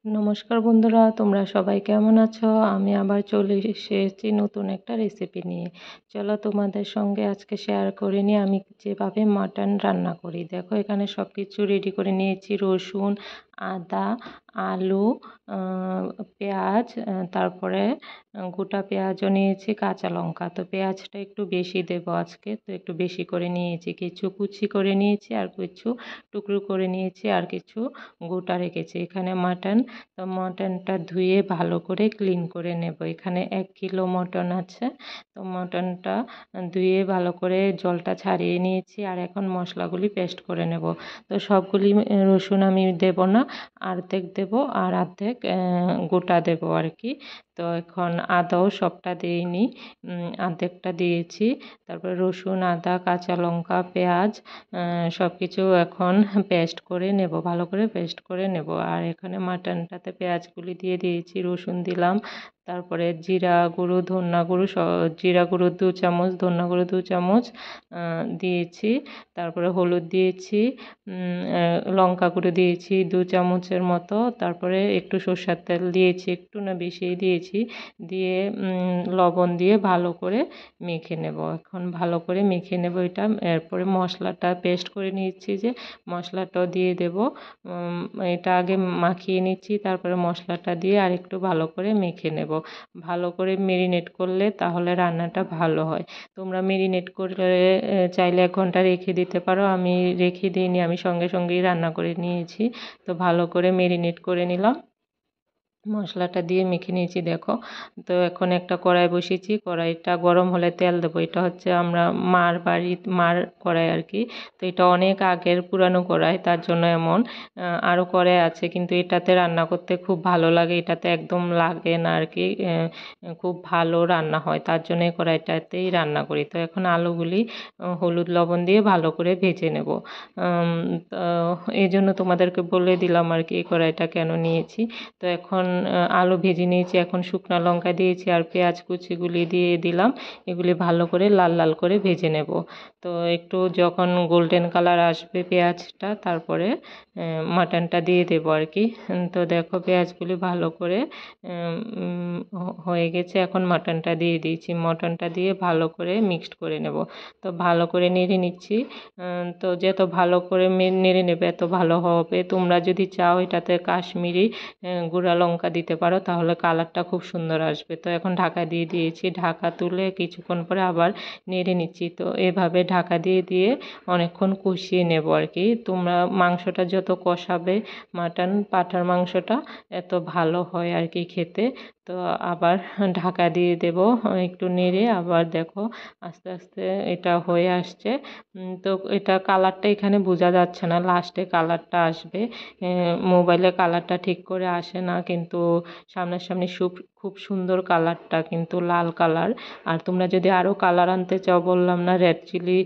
নমস্কার বন্ধুরা, তোমরা সবাই কেমন আছো? আমি আবার চলে এসেছি নতুন একটা রেসিপি নিয়ে। চলো তোমাদের সঙ্গে আজকে শেয়ার করে নিই আমি যেভাবে মাটন রান্না করি। দেখো এখানে সব কিছু রেডি করে নিয়েছি। রসুন, আদা, আলু, পেঁয়াজ, তারপরে গোটা পেঁয়াজও নিয়েছি, কাঁচা লঙ্কা। তো পেঁয়াজটা একটু বেশি দেবো আজকে, তো একটু বেশি করে নিয়েছি। কিছু কুচি করে নিয়েছি আর কিছু টুকরো করে নিয়েছি আর কিছু গোটা রেখেছি। এখানে মাটন, তো মটনটা ধুয়ে ভালো করে ক্লিন করে নেব। এখানে 1 কিলো মটন আছে। তো মটনটা ধুয়ে ভালো করে জলটা ছাড়িয়ে নিয়েছি আর এখন মশলাগুলি পেস্ট করে নেব। তো সবগুলি রসুন আমি দেব না, অর্ধেক দেব আর অর্ধেক গোটা দেব আর কি। তো এখন আদাও সবটা দিইনি, অর্ধেকটা দিয়েছি। তারপর রসুন, আদা, কাঁচা লঙ্কা, পেঁয়াজ সব কিছু এখন পেস্ট করে নেব, ভালো করে পেস্ট করে নেব। আর এখানে মাটনটাতে পেঁয়াজগুলি দিয়ে দিয়েছি, রসুন দিলাম, তারপরে জিরা গুঁড়ো, ধনিয়া গুঁড়ো, জিরা গুঁড়ো 2 চামচ, ধনিয়া গুঁড়ো 2 চামচ দিয়েছি। তারপরে হলুদ দিয়েছি, লঙ্কা গুঁড়ো দিয়েছি 2 চামচের মতো। তারপরে একটু সরষের তেল দিয়েছি, একটু না বেশিই দিয়েছি। দিয়ে লবণ দিয়ে ভালো করে মেখে নেব। এখন ভালো করে মেখে নেব এটা। এরপরে মশলাটা পেস্ট করে নিয়েছি, যে মশলাটাও দিয়ে দেব। এটা আগে মাখিয়ে নিচ্ছি, তারপরে মশলাটা দিয়ে আর একটু ভালো করে মেখে নেব। ভালো করে মেরিনেট করলে তাহলে রান্নাটা ভালো হয়। তোমরা মেরিনেট করে চাইলে 1 ঘন্টা রেখে দিতে পারো। আমি রেখে দিইনি, আমি সঙ্গে সঙ্গেই রান্না করে নিয়েছি। তো ভালো করে মেরিনেট করে নিলাম, মশলাটা দিয়ে মেখে নিয়েছি দেখো। তো এখন একটা কড়াই বসিয়েছি, কড়াইটা গরম হলে তেল দেবো। এটা হচ্ছে আমরা মার কড়াই আর কি। তো এটা অনেক আগের পুরানো কড়াই, তার জন্য এমন। আরও কড়াই আছে কিন্তু এটাতে রান্না করতে খুব ভালো লাগে, এটাতে একদম লাগে না আর কি। খুব ভালো রান্না হয়, তার জন্য এই কড়াইটাতেই রান্না করি। তো এখন আলুগুলি হলুদ লবণ দিয়ে ভালো করে ভেজে নেব। তো এই জন্য তোমাদেরকে বলে দিলাম আর কি এই কড়াইটা কেন নিয়েছি। তো এখন আলু ভেজে নিয়েছি, এখন শুকনো লঙ্কা দিয়েছি আর পেঁয়াজ কুচিগুলি দিয়ে দিলাম। এগুলি ভালো করে লাল লাল করে ভেজে নেব। তো একটু যখন গোল্ডেন কালার আসবে পেঁয়াজটা, তারপরে মাটনটা দিয়ে দেবো আর কি। তো দেখো পেঁয়াজগুলি ভালো করে হয়ে গেছে, এখন মাটনটা দিয়ে দিয়েছি। মটনটা দিয়ে ভালো করে মিক্সড করে নেব। তো ভালো করে নেড়ে নিচ্ছি। তো যত ভালো করে নেড়ে নেবে এত ভালো হবে। তোমরা যদি চাও এটাতে কাশ্মীরি গুঁড়া লঙ্কা দিতে পারো, তাহলে কালারটা খুব সুন্দর আসবে। তো এখন ঢাকা দিয়ে দিয়েছি, ঢাকা তুলে কিছুক্ষণ পরে আবার নেড়ে নিচ্ছি। তো এভাবে ঢাকা দিয়ে দিয়ে অনেকক্ষণ কষিয়ে নেব আর কি। তোমরা মাংসটা যত কষাবে, পাঁঠার মাংসটা এত ভালো হয় আর কি খেতে। তো আবার ঢাকা দিয়ে দেব, একটু নেড়ে আবার দেখো আস্তে আস্তে এটা হয়ে আসছে। তো এটা কালারটা এখানে বোঝা যাচ্ছে না, লাস্টে কালারটা আসবে। মোবাইলে কালারটা ঠিক করে আসে না, কিন্তু সামনাসামনি খুব সুন্দর কালারটা, কিন্তু লাল কালার। আর তোমরা যদি আরও কালার আনতে চাও, বললাম না রেড চিলি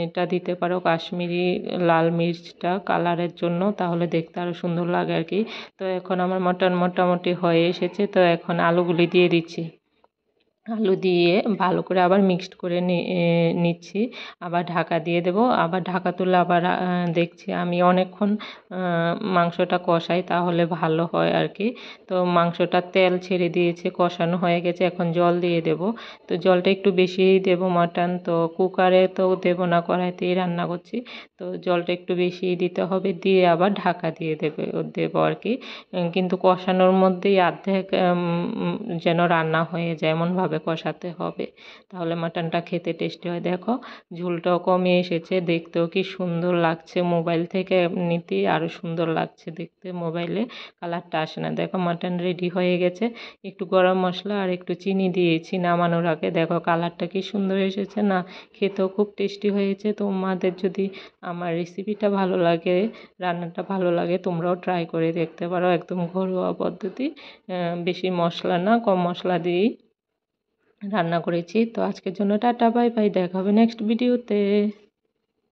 এটা দিতে পারো, কাশ্মীরি লাল মির্চটা কালারের জন্য, তাহলে দেখতে আরও সুন্দর লাগে আর কি। তো এখন আমার মটন মোটামুটি হয়ে এসেছে। তো এখন আলুগুলি দিয়ে দিচ্ছি, আলু দিয়ে ভালো করে আবার মিক্সড করে নিচ্ছি। আবার ঢাকা দিয়ে দেব, আবার ঢাকা তুলে আবার দেখছি। আমি অনেকক্ষণ মাংসটা কষাই, তাহলে ভালো হয় আর কি। তো মাংসটা তেল ছেড়ে দিয়েছে, কষানো হয়ে গেছে, এখন জল দিয়ে দেব। তো জলটা একটু বেশিই দেব, মাটন তো কুকারে তো দেবো না, কড়াইতেই রান্না করছি। তো জলটা একটু বেশিই দিতে হবে, দিয়ে আবার ঢাকা দিয়ে দেবো আর কি। কিন্তু কষানোর মধ্যেই অর্ধেক যেন রান্না হয়ে যায়, এমনভাবে কষাতে হবে, তাহলে মাটনটা খেতে টেস্টি হয়। দেখো ঝোলটাও কমে এসেছে, দেখতেও কি সুন্দর লাগছে। মোবাইল থেকে এমনিতেই আরও সুন্দর লাগছে দেখতে, মোবাইলে কালারটা আসে না। দেখো মাটন রেডি হয়ে গেছে। একটু গরম মশলা আর একটু চিনি দিয়েছি নামানোর আগে। দেখো কালারটা কি সুন্দর এসেছে না, খেতেও খুব টেস্টি হয়েছে। তোমাদের যদি আমার রেসিপিটা ভালো লাগে, রান্নাটা ভালো লাগে, তোমরাও ট্রাই করে দেখতে পারো। একদম ঘরোয়া পদ্ধতি, বেশি মশলা না, কম মশলা দিয়েই রান্না করেছি। তো আজকের জন্য টাটা, বাই বাই, দেখা হবে নেক্সট ভিডিওতে।